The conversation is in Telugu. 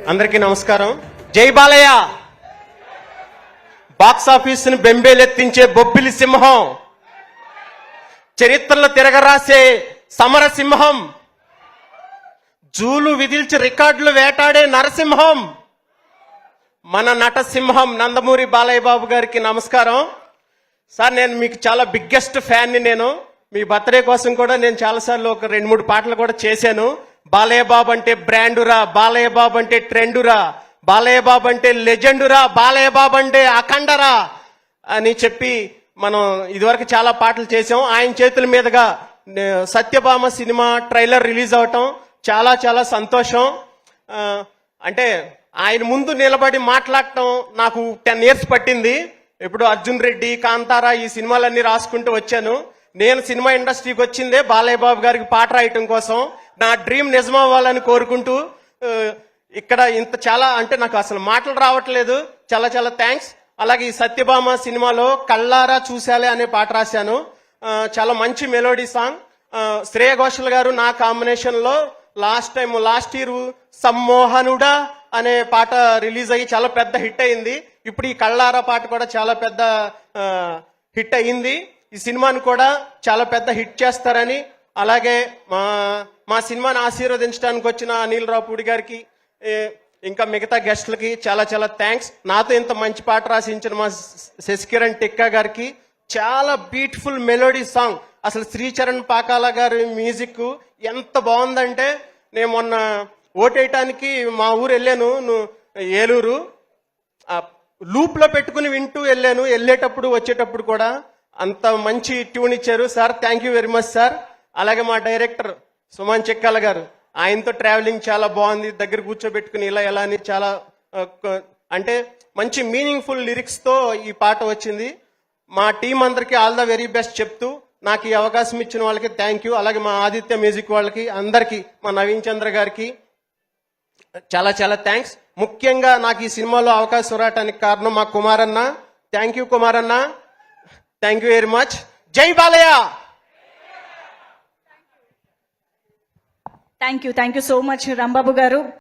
అందరికీ నమస్కారం. జై బాలయ్య. బాక్స్ ఆఫీస్ ని బెంబేలెత్తించే బొబ్బిలి సింహం, చరిత్రలో తిరగరాసే సమర సింహం, జూలు విధిల్చి రికార్డులు వేటాడే నరసింహం, మన నటసింహం నందమూరి బాలయ్య బాబు గారికి నమస్కారం. సార్, నేను మీకు చాలా బిగ్గెస్ట్ ఫ్యాన్ని. నేను మీ బర్త్డే కోసం కూడా నేను చాలాసార్లు ఒక 2-3 పాటలు కూడా చేశాను. బాలయ్య బాబు అంటే బ్రాండురా, బాలయ్య బాబు అంటే ట్రెండురా, బాలయ్య బాబు అంటే లెజెండురా, బాలయ్య బాబు అంటే అఖండరా అని చెప్పి మనం ఇదివరకు చాలా పాటలు చేసాం. ఆయన చేతుల మీదుగా సత్యభామ సినిమా ట్రైలర్ రిలీజ్ అవటం చాలా చాలా సంతోషం. అంటే ఆయన ముందు నిలబడి మాట్లాడటం నాకు 10 years పట్టింది. ఇప్పుడు అర్జున్ రెడ్డి, కాంతారా ఈ సినిమాలన్నీ రాసుకుంటూ వచ్చాను. నేను సినిమా ఇండస్ట్రీకి వచ్చిందే బాలయ్య బాబు గారికి పాట రాయటం కోసం. నా డ్రీమ్ నిజమవ్వాలని కోరుకుంటూ ఇక్కడ ఇంత చాలా అంటే నాకు అసలు మాటలు రావట్లేదు. చాలా చాలా థ్యాంక్స్. అలాగే ఈ సత్యభామ సినిమాలో కళ్ళారా చూశాలే అనే పాట రాశాను. చాలా మంచి మెలోడీ సాంగ్. శ్రేయ ఘోషల్ గారు నా కాంబినేషన్ లో లాస్ట్ ఇయర్ సమ్మోహనుడా అనే పాట రిలీజ్ అయ్యి చాలా పెద్ద హిట్ అయింది. ఇప్పుడు ఈ కళ్ళారా పాట కూడా చాలా పెద్ద హిట్ అయింది. ఈ సినిమాను కూడా చాలా పెద్ద హిట్ చేస్తారని, అలాగే మా సినిమాని ఆశీర్వదించడానికి వచ్చిన అనిల్ రావుపూడి గారికి, ఇంకా మిగతా గెస్ట్లకి చాలా చాలా థ్యాంక్స్. నాతో ఇంత మంచి పాట రాసించిన మా శశికిరణ్ టిక్కా గారికి. చాలా బ్యూటిఫుల్ మెలోడీ సాంగ్. అసలు శ్రీచరణ్ పాకాల గారి మ్యూజిక్ ఎంత బాగుందంటే, నేను మొన్న ఓటేయటానికి మా ఊరు వెళ్ళాను, ఏలూరు. లూప్ లో పెట్టుకుని వింటూ వెళ్ళాను. వెళ్ళేటప్పుడు వచ్చేటప్పుడు కూడా అంత మంచి ట్యూన్ ఇచ్చారు sir. Thank you very much sir. అలాగే మా డైరెక్టర్ సుమన్ చెక్కాల గారు, ఆయనతో ట్రావెలింగ్ చాలా బాగుంది. దగ్గర కూర్చోబెట్టుకుని ఎలా అని చాలా అంటే మంచి మీనింగ్ఫుల్ లిరిక్స్ తో ఈ పాట వచ్చింది. మా టీం అందరికి ఆల్ ద వెరీ బెస్ట్ చెప్తూ నాకు ఈ అవకాశం ఇచ్చిన వాళ్ళకి థ్యాంక్ యూ. అలాగే మా ఆదిత్య మ్యూజిక్ వాళ్ళకి అందరికి, మా నవీన్ చంద్ర గారికి చాలా చాలా థ్యాంక్స్. ముఖ్యంగా నాకు ఈ సినిమాలో అవకాశం రావడానికి కారణం మా కుమారన్న. థ్యాంక్ యూ కుమారన్న, థ్యాంక్ యూ వెరీ మచ్. జై Balayya. Thank you so much Rambabu గారు.